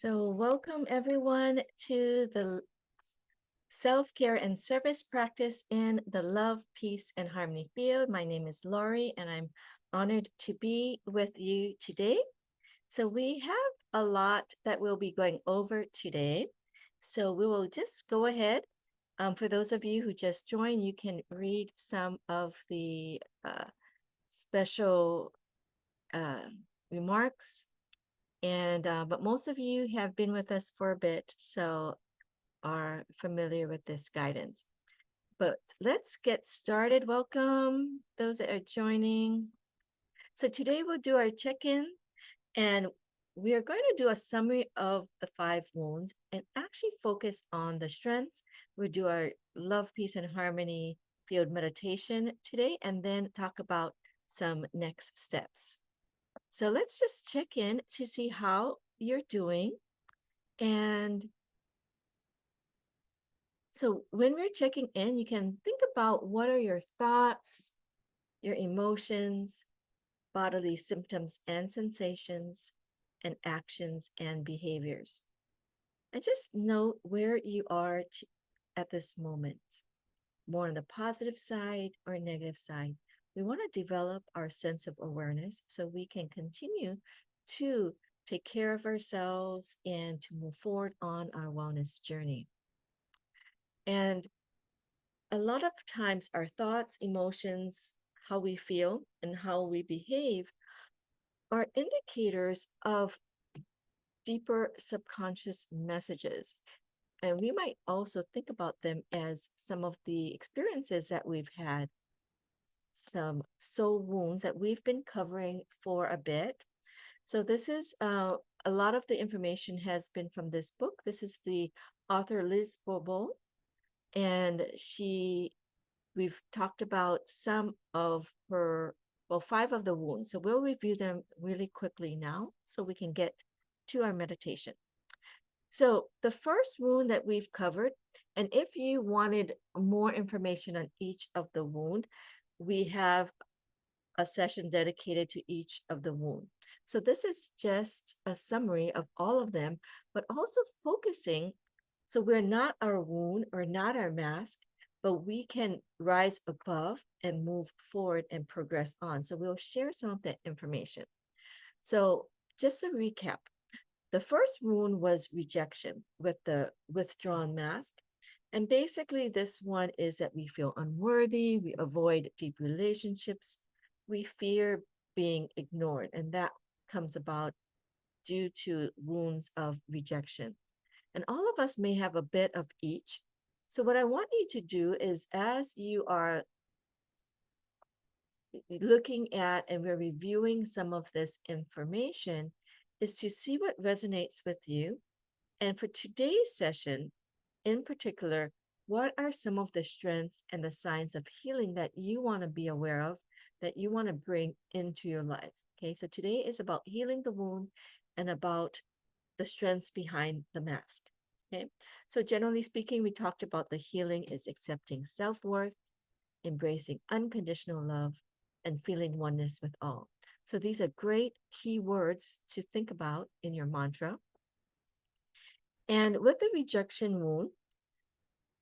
So, welcome everyone to the self-care and service practice in the love, peace, and harmony field. My name is Laurie, and I'm honored to be with you today. So, we have a lot that we'll be going over today. So, we will just go ahead. For those of you who just joined, you can read some of the special uh, remarks. And but most of you have been with us for a bit, so are familiar with this guidance. But let's get started. Welcome those that are joining. So today we'll do our check-in, and we are going to do a summary of the 5 wounds and actually focus on the strengths. We'll do our love, peace, and harmony field meditation today, and then talk about some next steps. So let's just check in to see how you're doing. And so when we're checking in, you can think about what are your thoughts, your emotions, bodily symptoms and sensations, and actions and behaviors. And just note where you are at this moment, more on the positive side or negative side. We want to develop our sense of awareness so we can continue to take care of ourselves and to move forward on our wellness journey. And a lot of times our thoughts, emotions, how we feel, and how we behave are indicators of deeper subconscious messages. And we might also think about them as some of the experiences that we've had, some soul wounds that we've been covering for a bit. So this is a lot of the information has been from this book. This is the author Liz Bobo, and we've talked about some of her, well, 5 of the wounds. So we'll review them really quickly now so we can get to our meditation. So the first wound that we've covered, and if you wanted more information on each of the wound, we have a session dedicated to each of the wound. So this is just a summary of all of them, but also focusing. So we're not our wound or not our mask, but we can rise above and move forward and progress on. So we'll share some of that information. So just to recap, the first wound was rejection with the withdrawn mask. And basically, this one is that we feel unworthy, we avoid deep relationships, we fear being ignored, and that comes about due to wounds of rejection. And all of us may have a bit of each. So, what I want you to do is, as you are looking at and we're reviewing some of this information, is to see what resonates with you. And for today's session, in particular, what are some of the strengths and the signs of healing that you want to be aware of, that you want to bring into your life? Okay, so today is about healing the wound and about the strengths behind the mask. Okay, so generally speaking, we talked about the healing is accepting self-worth, embracing unconditional love, and feeling oneness with all. So these are great key words to think about in your mantra. And with the rejection wound,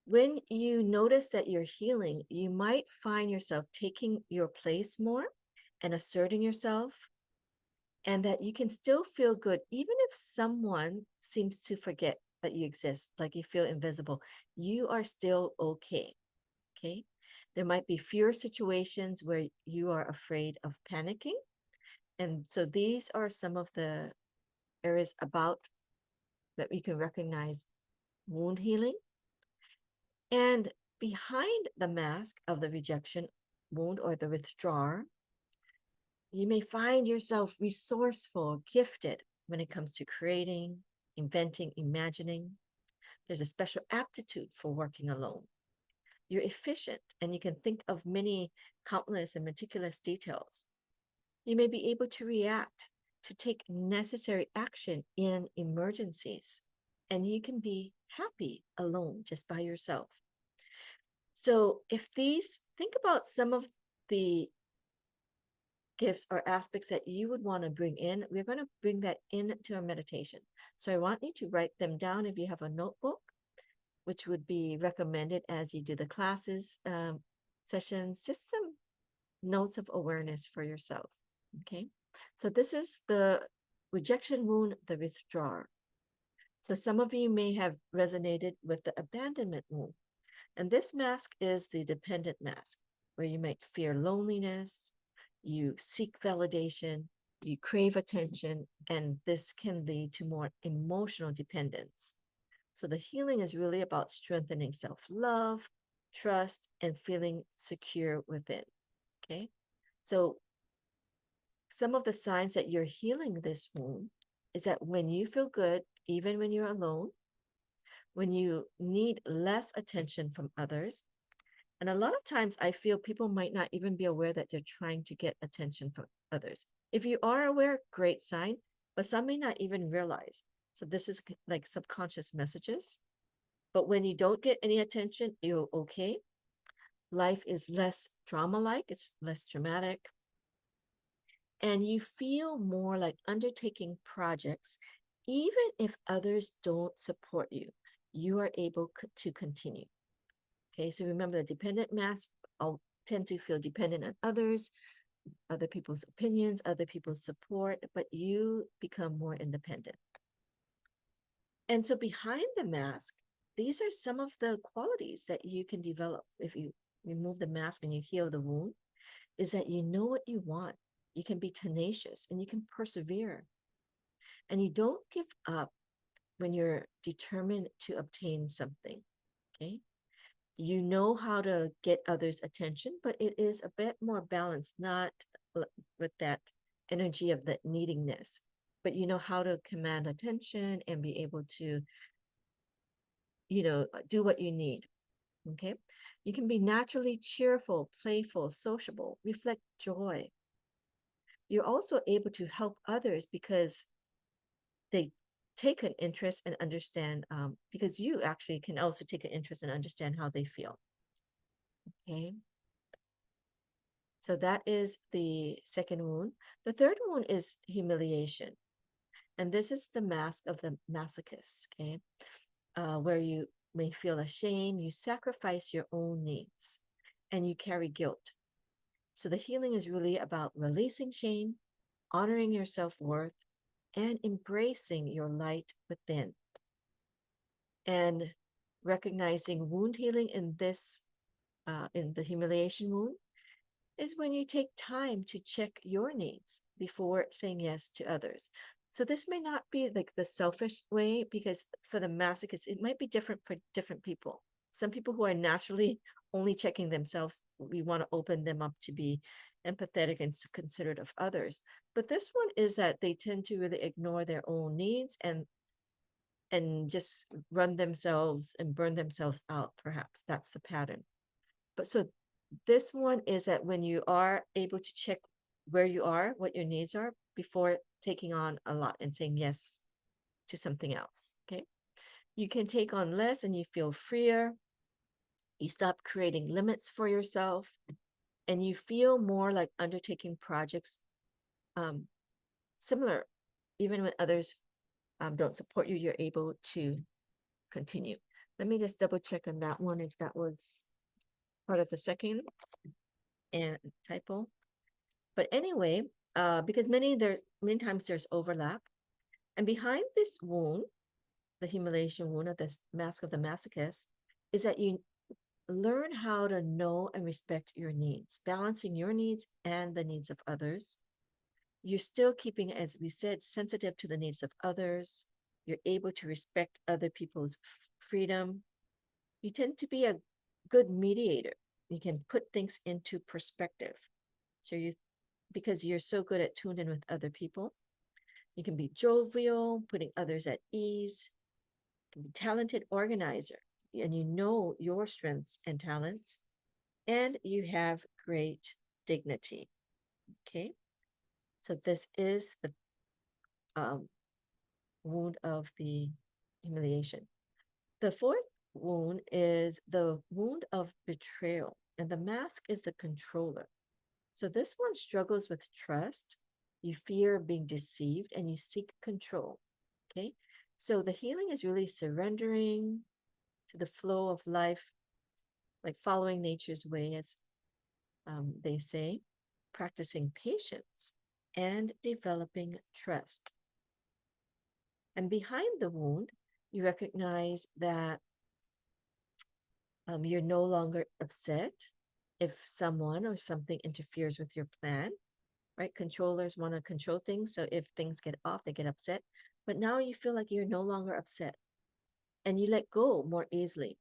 when you notice that you're healing, you might find yourself taking your place more and asserting yourself, and that you can still feel good even if someone seems to forget that you exist, like you feel invisible. You are still okay. Okay. There might be fewer situations where you are afraid of panicking. And so these are some of the areas about that we can recognize wound healing. And behind the mask of the rejection wound or the withdrawer, you may find yourself resourceful, gifted when it comes to creating, inventing, imagining. There's a special aptitude for working alone. You're efficient and you can think of many countless and meticulous details. You may be able to react, to take necessary action in emergencies, and you can be happy alone just by yourself. So if think about some of the gifts or aspects that you would want to bring in, we're going to bring that into our meditation. So I want you to write them down if you have a notebook, which would be recommended as you do the classes, sessions, just some notes of awareness for yourself. Okay. So this is the rejection wound, the withdrawer. So some of you may have resonated with the abandonment wound. And this mask is the dependent mask, where you might fear loneliness, you seek validation, you crave attention, and this can lead to more emotional dependence. So the healing is really about strengthening self-love, trust, and feeling secure within. Okay. So some of the signs that you're healing this wound is that when you feel good, even when you're alone, when you need less attention from others, and a lot of times I feel people might not even be aware that they're trying to get attention from others. If you are aware, great sign, but some may not even realize. So this is like subconscious messages. But when you don't get any attention, you're okay. Life is less drama-like, it's less dramatic. And you feel more like undertaking projects, even if others don't support you, you are able to continue. Okay, so remember the dependent mask, I'll tend to feel dependent on others, other people's opinions, other people's support, but you become more independent. And so behind the mask, these are some of the qualities that you can develop if you remove the mask and you heal the wound, is that you know what you want. You can be tenacious and you can persevere. And you don't give up when you're determined to obtain something. Okay. You know how to get others' attention, but it is a bit more balanced, not with that energy of the needingness, but you know how to command attention and be able to, do what you need. Okay. You can be naturally cheerful, playful, sociable, reflect joy. You're also able to help others because they take an interest and understand, because you actually can also take an interest and understand how they feel. Okay. So that is the second wound. The third wound is humiliation. And this is the mask of the masochist, okay? Where you may feel ashamed, you sacrifice your own needs, and you carry guilt. So the healing is really about releasing shame, honoring your self-worth, and embracing your light within. And recognizing wound healing in this, in the humiliation wound, is when you take time to check your needs before saying yes to others. So this may not be like the selfish way, because for the masochist, it might be different for different people. Some people who are naturally only checking themselves, we want to open them up to be empathetic and considerate of others. But this one is that they tend to really ignore their own needs and just run themselves and burn themselves out, perhaps. That's the pattern. But so this one is that when you are able to check where you are, what your needs are, before taking on a lot and saying yes to something else. Okay. You can take on less and you feel freer. You stop creating limits for yourself and you feel more like undertaking projects, similar, even when others don't support you, you're able to continue. Let me just double check on that one if that was part of the second and typo. But anyway, because many times there's overlap, and behind this wound, the humiliation wound of this mask of the masochist, is that you learn how to know and respect your needs, balancing your needs and the needs of others. You're still keeping, as we said, sensitive to the needs of others. You're able to respect other people's freedom. You tend to be a good mediator. You can put things into perspective. So because you're so good at tuning in with other people, you can be jovial, putting others at ease. You can be talented organizer, and you know your strengths and talents, and you have great dignity. Okay, so this is the wound of the humiliation. The fourth wound is the wound of betrayal, and the mask is the controller. So this one struggles with trust. You fear being deceived and you seek control. Okay. So the healing is really surrendering to the flow of life, like following nature's way, as they say, practicing patience and developing trust. And behind the wound, you recognize that you're no longer upset if someone or something interferes with your plan, right? Controllers want to control things. So if things get off, they get upset. But now you feel like you're no longer upset and you let go more easily.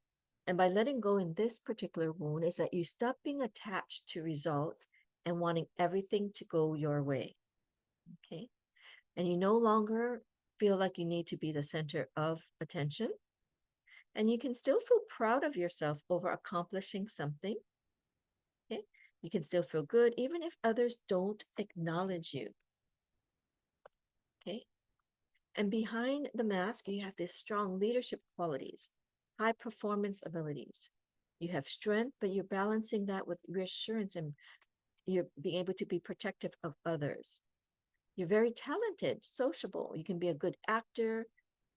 And by letting go in this particular wound is that you stop being attached to results and wanting everything to go your way. Okay. And you no longer feel like you need to be the center of attention. And you can still feel proud of yourself over accomplishing something. Okay. You can still feel good even if others don't acknowledge you. Okay. And behind the mask, you have these strong leadership qualities, high performance abilities. You have strength, but you're balancing that with reassurance and you're being able to be protective of others. You're very talented, sociable. You can be a good actor,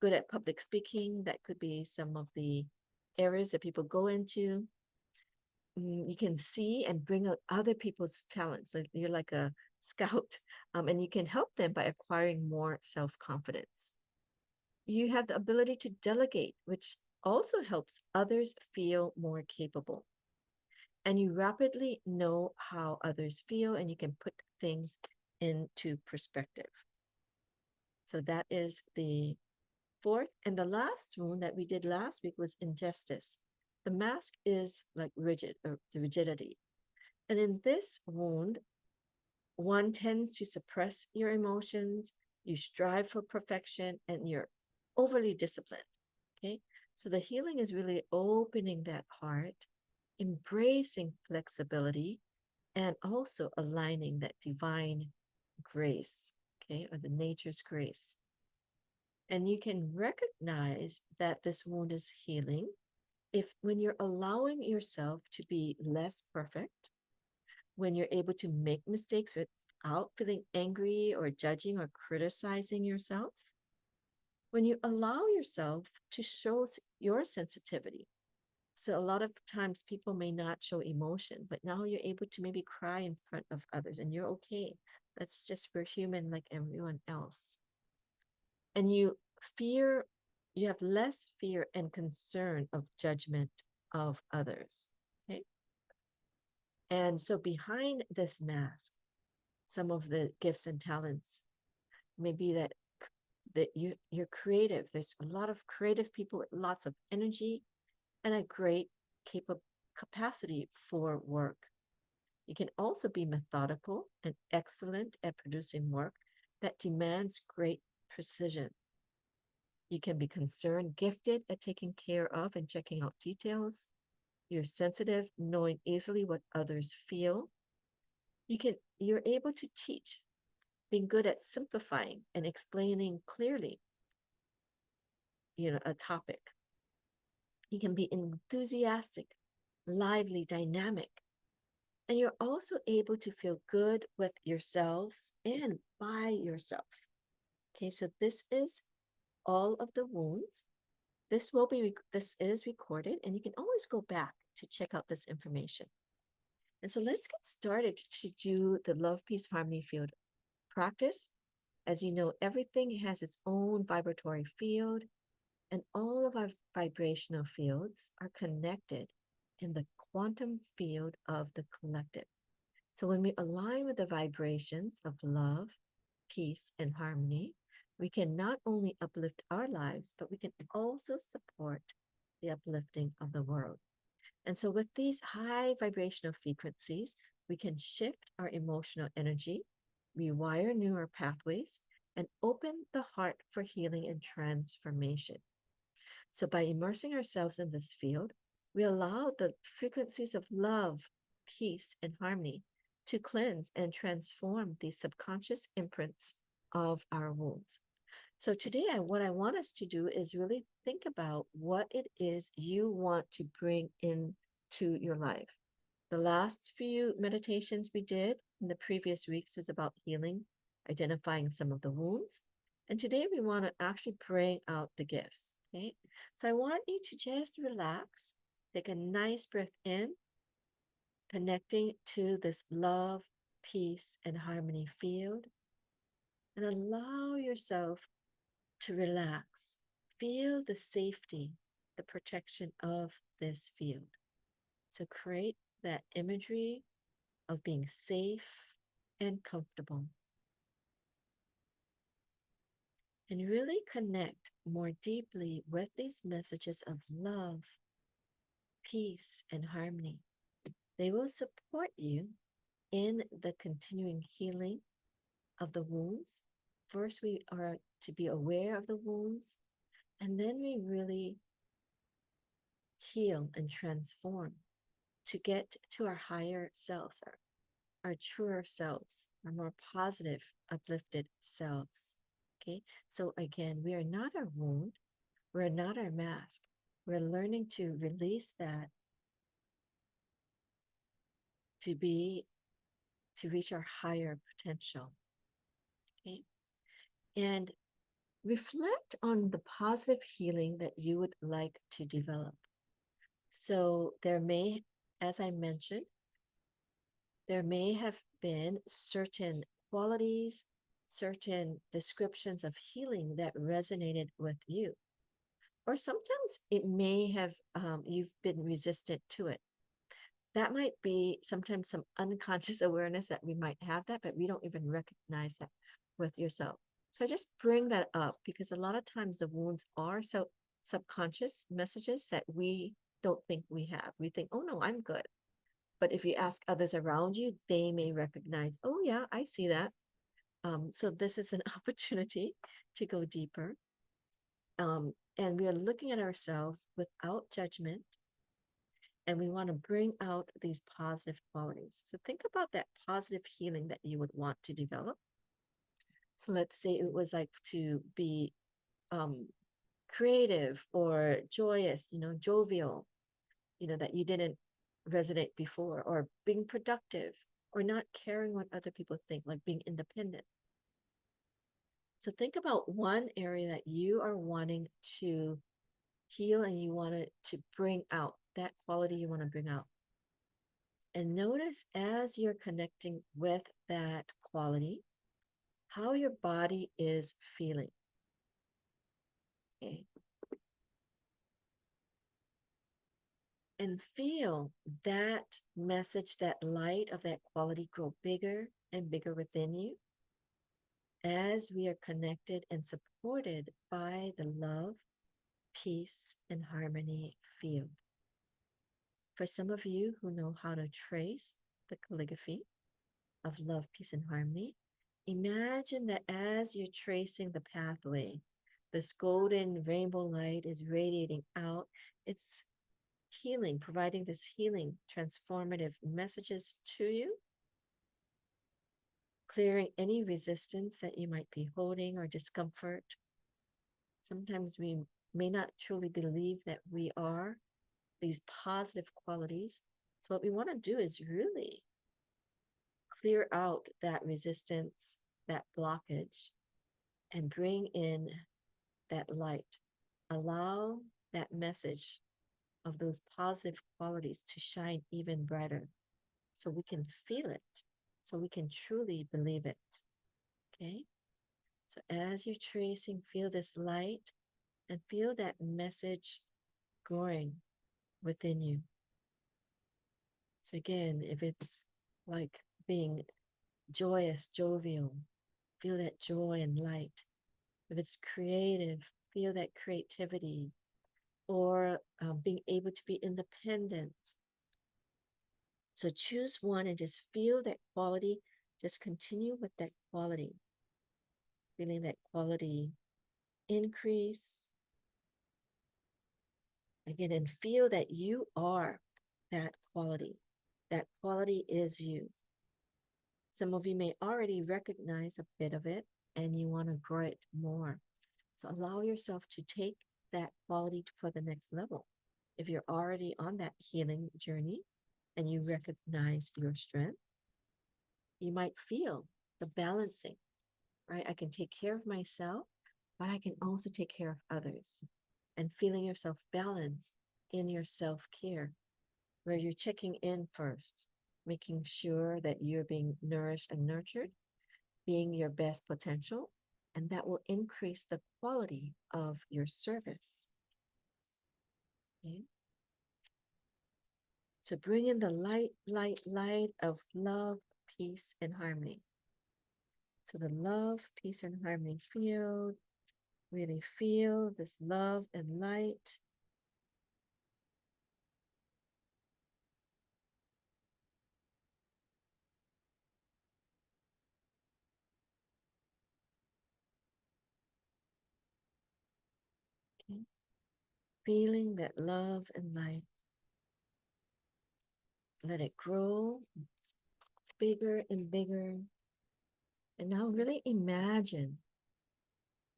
good at public speaking. That could be some of the areas that people go into. You can see and bring out other people's talents. Like you're like a scout, and you can help them by acquiring more self-confidence. You have the ability to delegate, which also helps others feel more capable. And you rapidly know how others feel and you can put things into perspective. So that is the fourth. And the last wound that we did last week was injustice. The mask is like rigid or the rigidity. And in this wound, one tends to suppress your emotions, you strive for perfection, and you're overly disciplined. Okay. So the healing is really opening that heart, embracing flexibility, and also aligning that divine grace, okay, or the nature's grace. And you can recognize that this wound is healing if when you're allowing yourself to be less perfect, when you're able to make mistakes without feeling angry or judging or criticizing yourself, when you allow yourself to show your sensitivity. So a lot of times people may not show emotion, but now you're able to maybe cry in front of others and you're okay. That's just we're human like everyone else. And you have less fear and concern of judgment of others. Okay. And so behind this mask, some of the gifts and talents may be that you're creative. There's a lot of creative people with lots of energy and a great capacity for work. You can also be methodical and excellent at producing work that demands great precision. You can be concerned, gifted at taking care of and checking out details. You're sensitive, knowing easily what others feel. You're able to teach, being good at simplifying and explaining clearly, a topic. You can be enthusiastic, lively, dynamic, and you're also able to feel good with yourselves and by yourself. Okay, so this is all of the wounds. This is recorded, and you can always go back to check out this information. And so let's get started to do the Love, Peace, Harmony field practice. As you know, everything has its own vibratory field, and all of our vibrational fields are connected in the quantum field of the collective. So when we align with the vibrations of love, peace, and harmony, we can not only uplift our lives, but we can also support the uplifting of the world. And so with these high vibrational frequencies, we can shift our emotional energy, rewire newer pathways, and open the heart for healing and transformation. So by immersing ourselves in this field, we allow the frequencies of love, peace, and harmony to cleanse and transform the subconscious imprints of our wounds. So today, what I want us to do is really think about what it is you want to bring into your life. The last few meditations we did in the previous weeks was about healing, identifying some of the wounds. And today we want to actually bring out the gifts. Okay. So I want you to just relax, take a nice breath in, connecting to this love, peace, and harmony field, and allow yourself to relax. Feel the safety, the protection of this field. So create that imagery of being safe and comfortable. And really connect more deeply with these messages of love, peace, and harmony. They will support you in the continuing healing of the wounds. First, we are to be aware of the wounds, and then we really heal and transform to get to our higher selves, our truer selves, our more positive, uplifted selves. Okay, so again, we are not our wound, we're not our mask. We're learning to release that to reach our higher potential. Okay, and reflect on the positive healing that you would like to develop. So there may, as I mentioned, there may have been certain qualities, certain descriptions of healing that resonated with you. Or sometimes it may have, you've been resistant to it. That might be sometimes some unconscious awareness that we might have that, but we don't even recognize that with yourself. So I just bring that up because a lot of times the wounds are so subconscious messages that we don't think we have. We think, oh no, I'm good. But if you ask others around you, they may recognize, oh yeah, I see that. So this is an opportunity to go deeper. And we are looking at ourselves without judgment. And we want to bring out these positive qualities. So think about that positive healing that you would want to develop. So let's say it was like to be creative or joyous, jovial, that you didn't resonate before, or being productive, or not caring what other people think, like being independent. So think about one area that you are wanting to heal and you want to bring out, that quality you want to bring out. And notice as you're connecting with that quality, how your body is feeling. Okay. And feel that message, that light of that quality grow bigger and bigger within you as we are connected and supported by the love, peace, and harmony field. For some of you who know how to trace the calligraphy of love, peace, and harmony, imagine that as you're tracing the pathway, this golden rainbow light is radiating out. It's healing, providing this healing, transformative messages to you, clearing any resistance that you might be holding or discomfort. Sometimes we may not truly believe that we are these positive qualities. So what we want to do is really clear out that resistance, that blockage, and bring in that light. Allow that message of those positive qualities to shine even brighter so we can feel it, so we can truly believe it. Okay? So as you're tracing, feel this light and feel that message growing within you. So again, if it's like being joyous, jovial, feel that joy and light. If it's creative, feel that creativity, or being able to be independent. So choose one and just feel that quality. Just continue with that quality, feeling that quality increase. Again, and feel that you are that quality. That quality is you. Some of you may already recognize a bit of it and you want to grow it more. So allow yourself to take that quality for the next level. If you're already on that healing journey, and you recognize your strength, you might feel the balancing, right? I can take care of myself, but I can also take care of others. And feeling yourself balanced in your self care, where you're checking in first, making sure that you're being nourished and nurtured, being your best potential, and that will increase the quality of your service. Okay? So bring in the light of love, peace, and harmony. So the love, peace, and harmony field, really feel this love and light. Okay? Feeling that love and light. Let it grow bigger and bigger. And now really imagine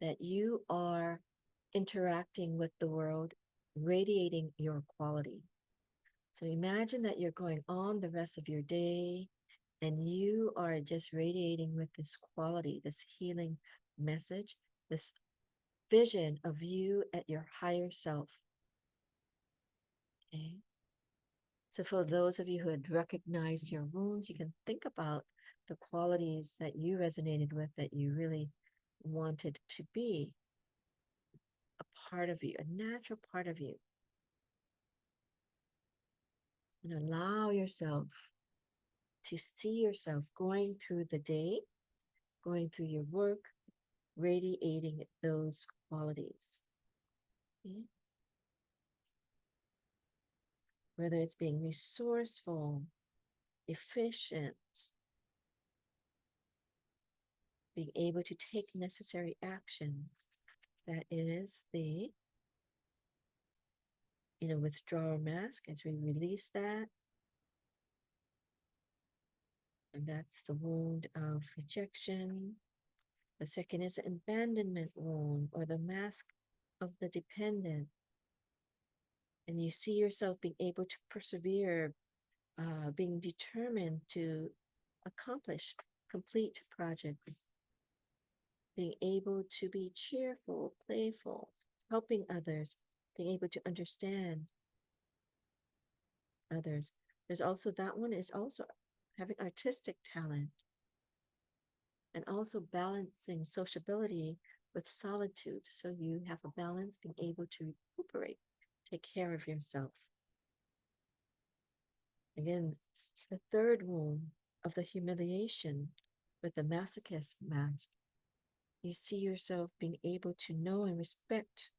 that you are interacting with the world, radiating your quality. So imagine that you're going on the rest of your day and you are just radiating with this quality, this healing message, this vision of you at your higher self. Okay. So for those of you who had recognized your wounds, you can think about the qualities that you resonated with, that you really wanted to be a part of you, a natural part of you. And allow yourself to see yourself going through the day, going through your work, radiating those qualities. Okay? Whether it's being resourceful, efficient, being able to take necessary action. That is the withdrawal mask as we release that. And that's the wound of rejection. The second is the abandonment wound, or the mask of the dependent. And you see yourself being able to persevere, being determined to accomplish, complete projects, being able to be cheerful, playful, helping others, being able to understand others. There's also that one is also having artistic talent and also balancing sociability with solitude. So you have a balance, being able to recuperate, take care of yourself. Again, the third wound of the humiliation with the masochist mask. You see yourself being able to know and respect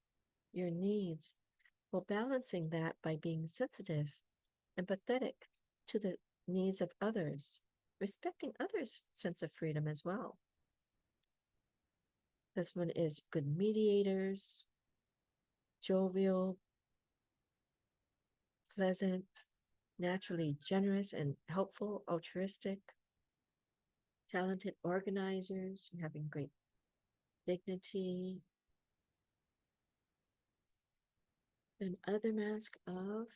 your needs while balancing that by being sensitive, empathetic to the needs of others, respecting others' sense of freedom as well. This one is good mediators, jovial, pleasant, naturally generous and helpful, altruistic, talented organizers, having great dignity. An other mask of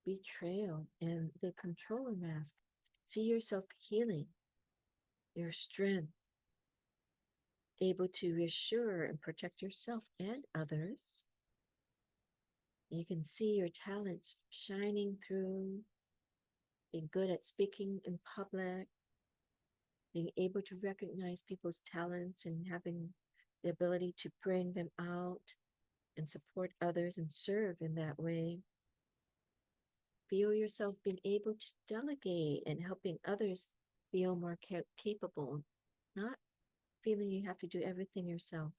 betrayal and the controller mask. See yourself healing your strength, able to reassure and protect yourself and others. You can see your talents shining through, being good at speaking in public, being able to recognize people's talents and having the ability to bring them out and support others and serve in that way. Feel yourself being able to delegate and helping others feel more capable, not feeling you have to do everything yourself.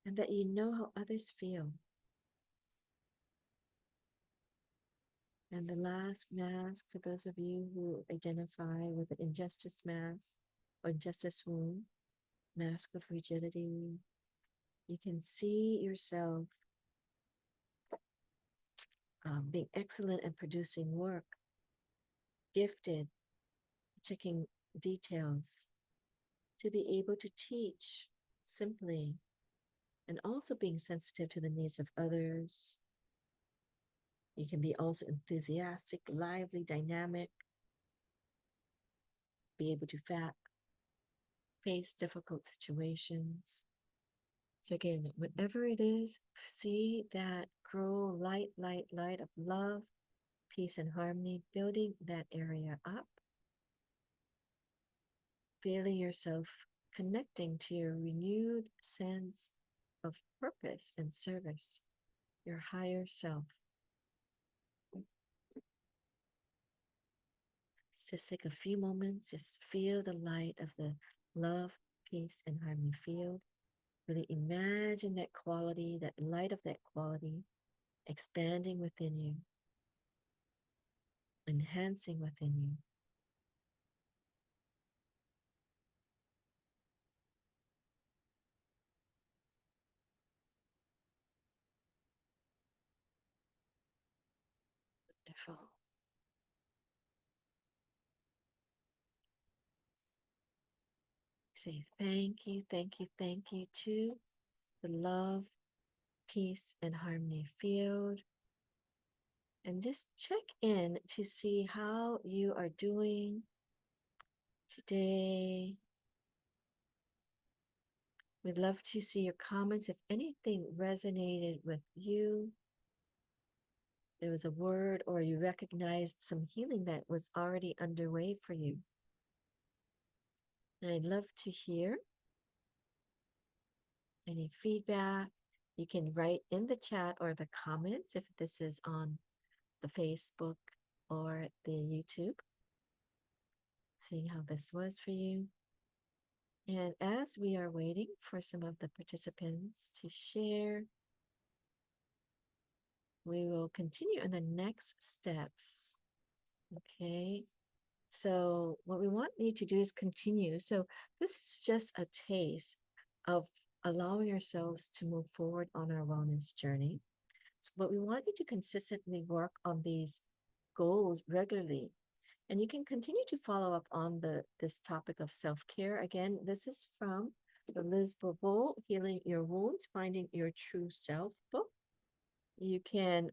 And that you know how others feel. And the last mask, for those of you who identify with an injustice mask or injustice wound, mask of rigidity, you can see yourself being excellent at producing work, gifted, checking details, to be able to teach simply, and also being sensitive to the needs of others, You can be also enthusiastic, lively, dynamic, be able to face difficult situations. So again, whatever it is, see that grow light, light, light of love, peace, and harmony, building that area up, feeling yourself connecting to your renewed sense of purpose and service, your higher self. Just take a few moments, just feel the light of the love, peace, and harmony field. Really imagine that quality, that light of that quality, expanding within you, enhancing within you. Wonderful. Say thank you, thank you, thank you to the love, peace, and harmony field. And just check in to see how you are doing today. We'd love to see your comments. If anything resonated with you, there was a word or you recognized some healing that was already underway for you. And I'd love to hear any feedback. You can write in the chat or the comments if this is on the Facebook or the YouTube, seeing how this was for you. And as we are waiting for some of the participants to share, we will continue on the next steps. Okay. So what we want you to do is continue. So this is just a taste of allowing ourselves to move forward on our wellness journey. So, but we want you to consistently work on these goals regularly. And you can continue to follow up on this topic of self-care. Again, this is from the Liz Bobo, Healing Your Wounds, Finding Your True Self book. You can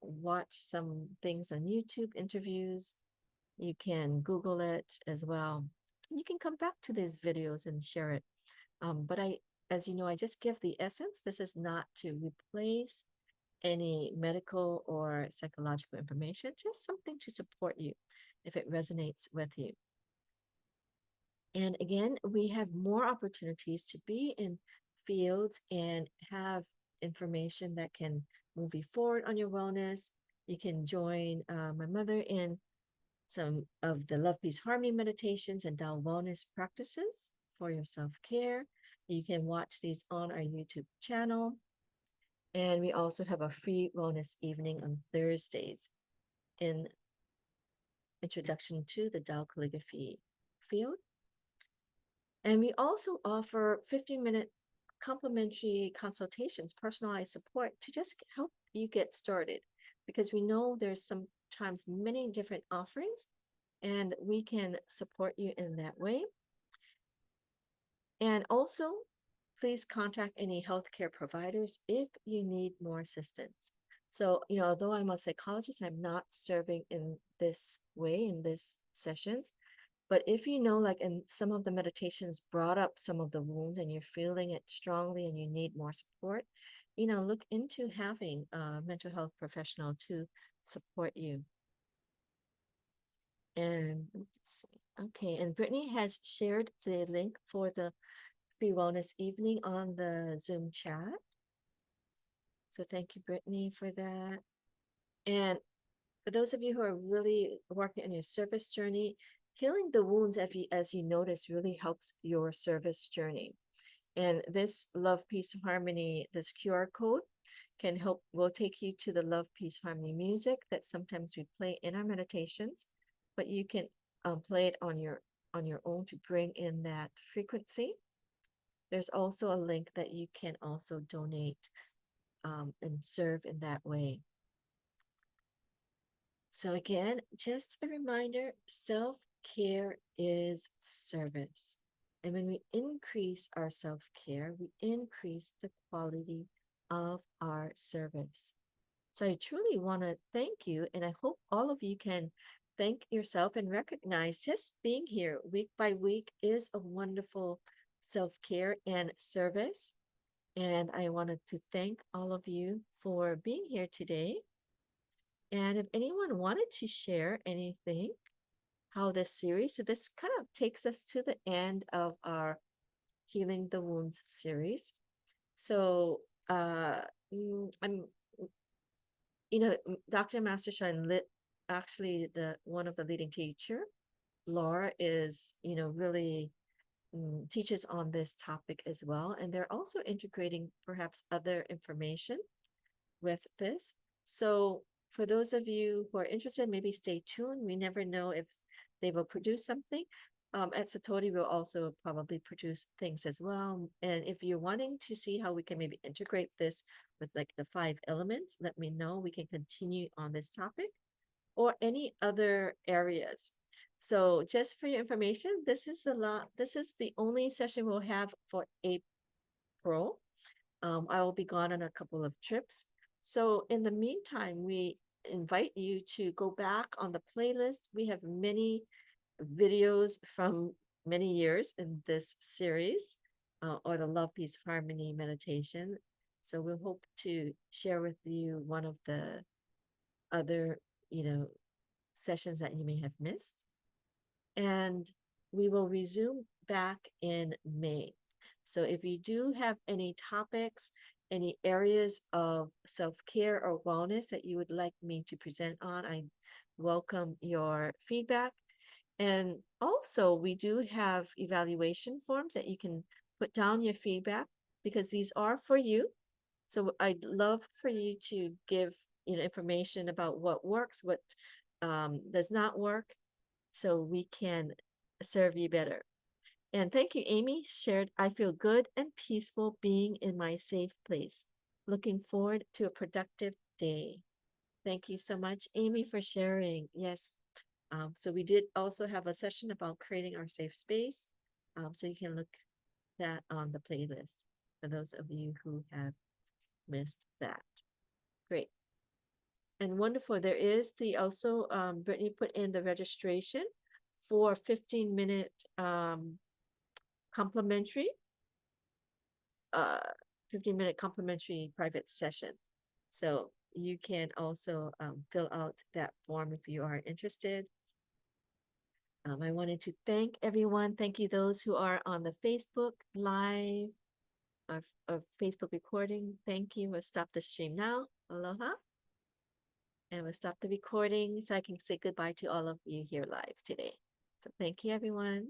watch some things on YouTube, interviews. You can Google it as well. You can come back to these videos and share it. But as you know, I just give the essence. This is not to replace any medical or psychological information, just something to support you if it resonates with you. And again, we have more opportunities to be in fields and have information that can move you forward on your wellness. You can join my mother in some of the Love, Peace, Harmony meditations and Tao wellness practices for your self-care. You can watch these on our YouTube channel. And we also have a free wellness evening on Thursdays in introduction to the Tao Calligraphy field. And we also offer 15-minute complimentary consultations, personalized support to just help you get started, because we know there's sometimes many different offerings and we can support you in that way. And also, please contact any healthcare providers if you need more assistance. So, although I'm a psychologist, I'm not serving in this way in this sessions. But if you know, like in some of the meditations brought up some of the wounds and you're feeling it strongly and you need more support, look into having a mental health professional to support you. And let's see. Okay, and Brittany has shared the link for the free wellness evening on the Zoom chat. So thank you, Brittany, for that. And for those of you who are really working on your service journey, healing the wounds, as you notice, really helps your service journey. And this Love, Peace, Harmony, this QR code will take you to the Love, Peace, Harmony music that sometimes we play in our meditations, but you can play it on your own to bring in that frequency. There's also a link that you can also donate and serve in that way. So again, just a reminder, self-care is service. And when we increase our self-care, we increase the quality of our service. So I truly want to thank you, and I hope all of you can thank yourself and recognize just being here week by week is a wonderful self-care and service. And I wanted to thank all of you for being here today. And if anyone wanted to share anything, how this series, so this kind of takes us to the end of our Healing the Wounds series. So, uh, I'm, Dr. Master Shine lit actually the one of the leading teacher. Laura is, really teaches on this topic as well, and they're also integrating perhaps other information with this. So for those of you who are interested, maybe stay tuned. We never know if they will produce something. At Satori, we'll also probably produce things as well. And if you're wanting to see how we can maybe integrate this with like the 5 elements, let me know. We can continue on this topic or any other areas. So just for your information, this is the only session we'll have for April. I will be gone on a couple of trips. So in the meantime, we invite you to go back on the playlist. We have many videos from many years in this series, or the Love, Peace, Harmony meditation. So we'll hope to share with you one of the other, sessions that you may have missed. And we will resume back in May. So if you do have any topics, any areas of self-care or wellness that you would like me to present on, I welcome your feedback. And also, we do have evaluation forms that you can put down your feedback because these are for you. So I'd love for you to give information about what works, what does not work, so we can serve you better. And thank you, Amy. Shared, I feel good and peaceful being in my safe place. Looking forward to a productive day. Thank you so much, Amy, for sharing. Yes. So we did also have a session about creating our safe space. So you can look that on the playlist for those of you who have missed that. Great. And wonderful. There is the also, Brittany put in the registration for 15-minute complimentary, uh, 15-minute complimentary private session. So you can also fill out that form if you are interested. I wanted to thank everyone. Thank you those who are on the Facebook Live of Facebook recording. Thank you. We'll stop the stream now. Aloha. And we'll stop the recording so I can say goodbye to all of you here live today. So thank you, everyone.